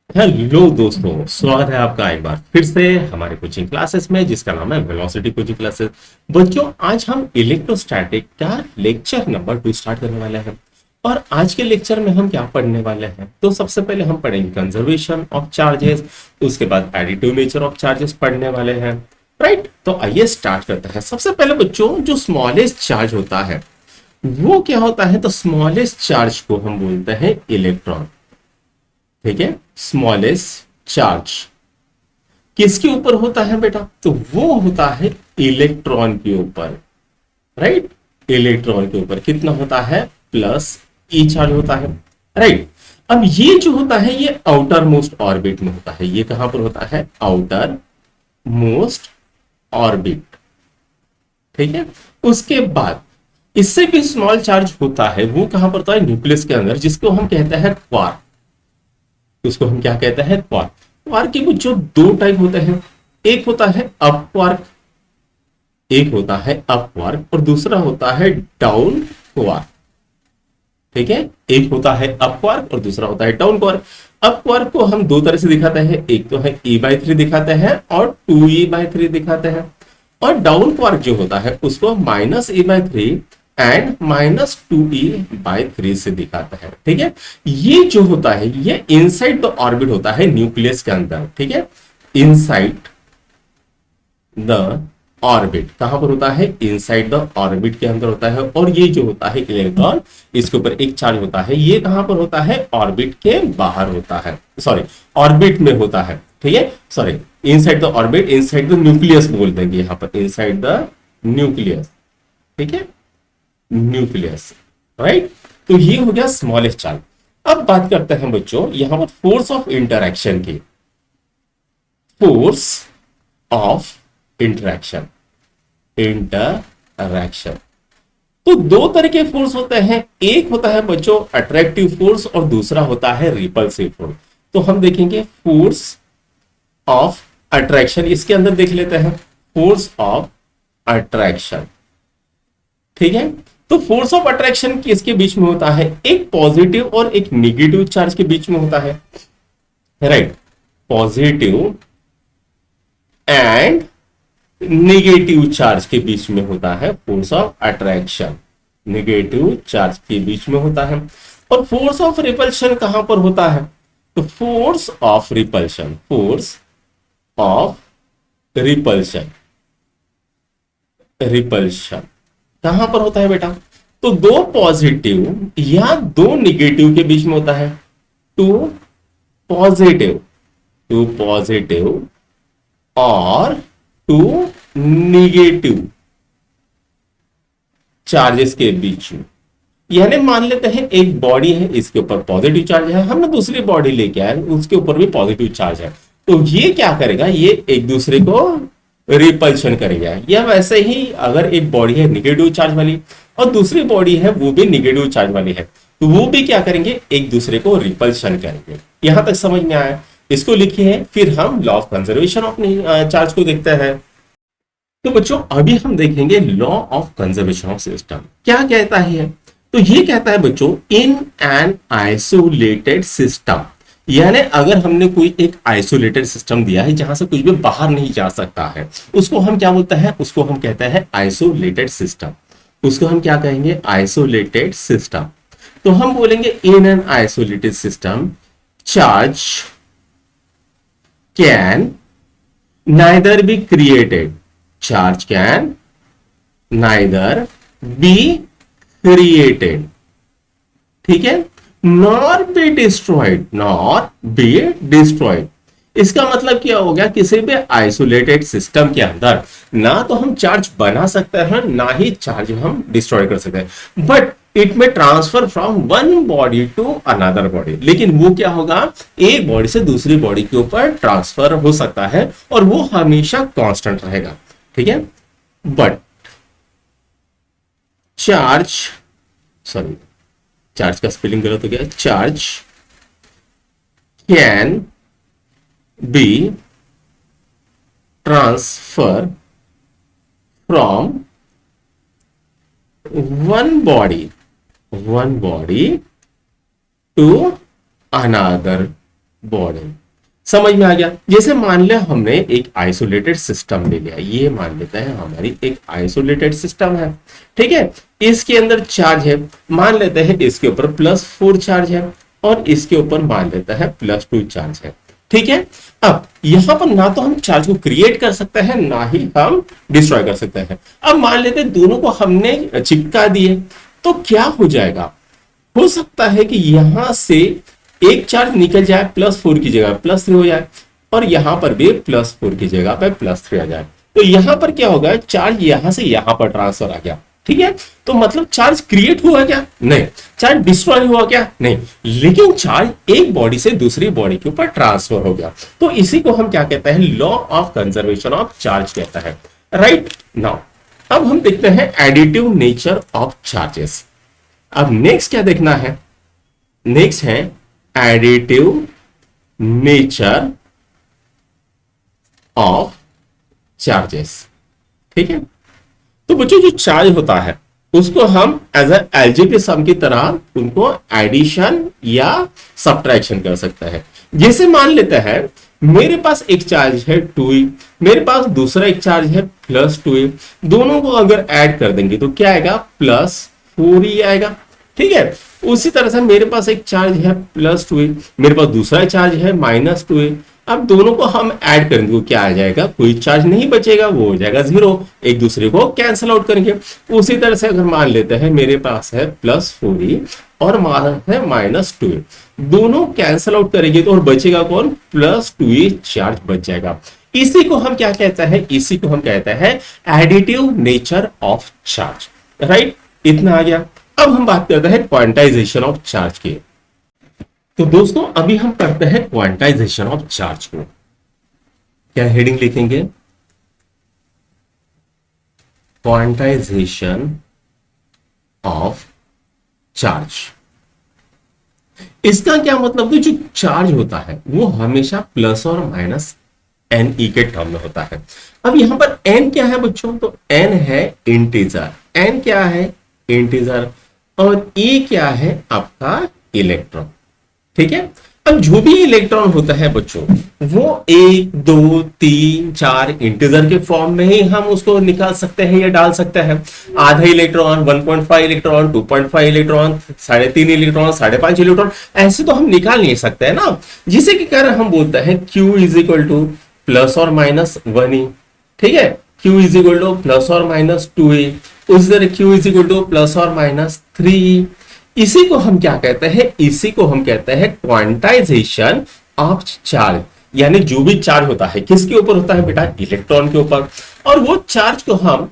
Hello दोस्तों, स्वागत है आपका एक बार फिर से हमारे कोचिंग क्लासेस में जिसका नाम है वेलोसिटी कोचिंग क्लासेस। बच्चों, आज हम इलेक्ट्रोस्टैटिक का लेक्चर नंबर 2 स्टार्ट करने वाले हैं। और आज के लेक्चर में हम क्या पढ़ने वाले हैं, तो सबसे पहले हम पढ़ेंगे कंजर्वेशन ऑफ चार्जेस। उसके बाद एडिटिव नेचर ऑफ चार्जेस पढ़ने वाले हैं। राइट, तो आइए स्टार्ट करते हैं। सबसे पहले बच्चों, जो स्मॉलेस्ट चार्ज होता है वो क्या होता है, तो स्मॉलेस्ट चार्ज को हम बोलते हैं इलेक्ट्रॉन। ठीक है, स्मॉलेस्ट चार्ज किसके ऊपर होता है बेटा, तो वो होता है इलेक्ट्रॉन के ऊपर। राइट, इलेक्ट्रॉन के ऊपर कितना होता है, प्लस ई चार्ज होता है। राइट, अब ये जो होता है ये आउटर मोस्ट ऑर्बिट में होता है। ये कहां पर होता है, आउटर मोस्ट ऑर्बिट। ठीक है, उसके बाद इससे भी स्मॉल चार्ज होता है, वो कहां पर होता है, न्यूक्लियस के अंदर, जिसको हम कहते हैं क्वार्क। उसको हम क्या कहते हैं, क्वार्क। क्वार्क के जो दो टाइप होते हैं, एक होता है अप क्वार्क, एक होता है अप क्वार्क और दूसरा होता है डाउन क्वार्क। ठीक है, एक होता है अप क्वार्क और दूसरा होता है डाउन क्वार्क। अप क्वार्क को हम दो तरह से दिखाते हैं, एक तो है e/3 दिखाते हैं और 2e/3 दिखाते हैं। और डाउन क्वार्क जो होता है उसको -e/3 एंड -2e/3 से दिखाता है। ठीक है, ये जो होता है ये इनसाइड द ऑर्बिट होता है, न्यूक्लियस के अंदर। ठीक है, इनसाइड द ऑर्बिट कहां पर होता है, इनसाइड द ऑर्बिट के अंदर होता है। और ये जो होता है इलेक्ट्रॉन, इसके ऊपर एक चार्ज होता है, ये कहां पर होता है, ऑर्बिट के बाहर होता है, सॉरी ऑर्बिट में होता है। ठीक है, sorry inside the orbit, inside the nucleus बोल देंगे यहां पर, इनसाइड द न्यूक्लियस। ठीक है, न्यूक्लियस। राइट, तो ये हो गया स्मॉलेस्ट चार्ज। अब बात करते हैं बच्चों यहां पर फोर्स ऑफ इंटरैक्शन की। फोर्स ऑफ इंटरैक्शन, इंटरैक्शन तो दो तरह के फोर्स होते हैं। एक होता है बच्चों अट्रैक्टिव फोर्स और दूसरा होता है रिपल्सिव फोर्स। तो हम देखेंगे फोर्स ऑफ अट्रैक्शन, इसके अंदर देख लेते हैं फोर्स ऑफ अट्रैक्शन। ठीक है, तो फोर्स ऑफ अट्रैक्शन किसके बीच में होता है, एक पॉजिटिव और एक निगेटिव चार्ज के बीच में होता है। Right, positive and negative charge के बीच में होता है force of attraction, negative charge के बीच में होता है। और फोर्स ऑफ रिपल्शन कहां पर होता है, तो force of repulsion, force of repulsion, repulsion कहां पर होता है बेटा, तो दो पॉजिटिव या दो निगेटिव के बीच में होता है। टू पॉजिटिव, टू पॉजिटिव और टू निगेटिव चार्जेस के बीच में। यानी मान लेते हैं एक बॉडी है, इसके ऊपर पॉजिटिव चार्ज है, हमने दूसरी बॉडी लेके आए उसके ऊपर भी पॉजिटिव चार्ज है, तो ये क्या करेगा, ये एक दूसरे को रिपल्शन करेगा। या वैसे ही अगर एक बॉडी है निगेटिव चार्ज वाली और दूसरी बॉडी है वो भी निगेटिव चार्ज वाली है, तो वो भी क्या करेंगे, एक दूसरे को रिपल्शन करेंगे। यहां तक समझ में आया, इसको लिखिए। फिर हम law of conservation of charge को देखते हैं। तो बच्चों अभी हम देखेंगे law of conservation of system क्या कहता है। तो ये कहता है बच्चों, इन एन आइसोलेटेड सिस्टम, यानी अगर हमने कोई एक आइसोलेटेड सिस्टम दिया है जहां से कुछ भी बाहर नहीं जा सकता है, उसको हम क्या बोलते हैं, उसको हम कहते हैं आइसोलेटेड सिस्टम। उसको हम क्या कहेंगे, आइसोलेटेड सिस्टम। तो हम बोलेंगे in an isolated system charge can neither be created, charge can neither be created, ठीक है, nor be destroyed, nor be destroyed। इसका मतलब क्या हो गया, किसी भी आइसोलेटेड सिस्टम के अंदर ना तो हम चार्ज बना सकते हैं ना ही चार्ज हम डिस्ट्रॉय कर सकते हैं, बट इट में transfer from one body to another body. लेकिन वो क्या होगा, एक बॉडी से दूसरी बॉडी के ऊपर ट्रांसफर हो सकता है और वो हमेशा कांस्टेंट रहेगा। ठीक है, बट चार्ज, सॉरी चार्ज का स्पेलिंग गलत हो गया, charge can be transfer from one body to another body. समझ में आ गया। जैसे मान लिया हमने एक आइसोलेटेड सिस्टम ले लिया, ये मान लेते हैं हमारी एक आइसोलेटेड सिस्टम है, ठीक है। इसके अंदर चार्ज है, मान लेते हैं इसके ऊपर +4 चार्ज है और इसके ऊपर मान लेता है +2 चार्ज है, ठीक है। अब यहां पर ना तो हम चार्ज को क्रिएट कर सकते हैं ना ही हम डिस्ट्रॉय कर सकते हैं। अब मान लेते हैं दोनों को हमने चिपका दिए, तो क्या हो जाएगा, हो सकता है कि यहां से एक चार्ज निकल जाए, +4 की जगह +3 हो जाए और यहां पर भी +4 की जगह पे +3 आ जाए। तो यहां पर क्या होगा, चार्ज यहां से यहां पर ट्रांसफर आ गया, ठीक है। तो मतलब चार्ज क्रिएट हुआ क्या, नहीं। चार्ज डिस्ट्रॉय हुआ क्या, नहीं। लेकिन चार्ज एक बॉडी से दूसरी बॉडी के ऊपर ट्रांसफर हो गया। तो इसी को हम क्या कहते हैं, law of conservation of charge कहता है, राइट। नाउ अब हम देखते हैं एडिटिव नेचर ऑफ चार्जेस। अब नेक्स्ट क्या देखना है, नेक्स्ट है एडिटिव नेचर ऑफ चार्जेस, ठीक है। तो बच्चों जो चार्ज होता है उसको हम एज अ एलजेब्रिक सम की तरह उनको एडिशन या सब्ट्रैक्शन कर सकते हैं। जैसे मान लेते हैं मेरे पास एक चार्ज है 2e, मेरे पास दूसरा एक चार्ज है +2e, दोनों को अगर ऐड कर देंगे तो क्या आएगा, +4e आएगा, ठीक है। उसी तरह से मेरे पास एक चार्ज है +2e, मेरे पास दूसरा चार्ज है -2e। अब दोनों को हम ऐड करेंगे तो क्या आ जाएगा, कोई चार्ज नहीं बचेगा, वो हो जाएगा 0, एक दूसरे को कैंसिल आउट करेंगे। उसी तरह से अगर मान लेते हैं मेरे पास है +4e और है -2e, दोनों कैंसिल आउट करेंगे तो और बचेगा कौन, +2e चार्ज बच जाएगा। इसी को हम क्या कहते हैं, इसी को हम कहते हैं additive nature of charge, right. इतना आ गया। अब हम बात करते हैं क्वांटाइजेशन ऑफ चार्ज की। तो दोस्तों अभी हम करते हैं क्वांटाइजेशन ऑफ चार्ज को। क्या हेडिंग लिखेंगे, क्वांटाइजेशन ऑफ चार्ज। इसका क्या मतलब है, जो चार्ज होता है वो हमेशा प्लस और माइनस NE के टर्म में होता है। अब यहां पर n क्या है बच्चों, तो n है इंटीजर, n क्या है इंटीजर, और E क्या है आपका इलेक्ट्रॉन, ठीक है। अब जो भी इलेक्ट्रॉन होता है बच्चों वो 1 2 3 4 इंटीजर के फॉर्म में ही हम उसको निकाल सकते हैं या डाल सकते हैं। आधा electron, 1.5 electron, 2.5 electron, 3.5 electron, 5.5 electron, ऐसे तो हम निकाल नहीं सकते हैं ना। जिसे के कारण हम बोलते हैं Q is equal to +or-1e, ठीक है। Q is equal to +or-2e, उसी तरह Q is equal to +or-3e। इसी को हम क्या कहते हैं, इसी को हम कहते हैं क्वांटाइजेशन ऑफ चार्ज। यानी जो भी चार्ज होता है किसके ऊपर होता है बेटा, इलेक्ट्रॉन के ऊपर, और वो चार्ज को हम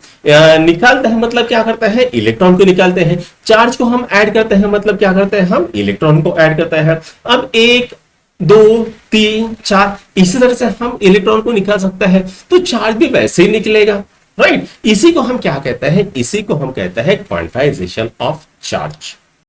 निकालते हैं, मतलब क्या करते हैं, इलेक्ट्रॉन को निकालते हैं। चार्ज को हम ऐड करते हैं, मतलब क्या करते हैं, हम इलेक्ट्रॉन को ऐड करते हैं। अब 1 2 3 4 इसी तरह से हम इलेक्ट्रॉन को निकाल सकते हैं, तो चार्ज भी वैसे ही निकलेगा, राइट। इसी को हम क्या कहते हैं, इसी को हम कहते हैं क्वांटाइजेशन ऑफ चार्ज।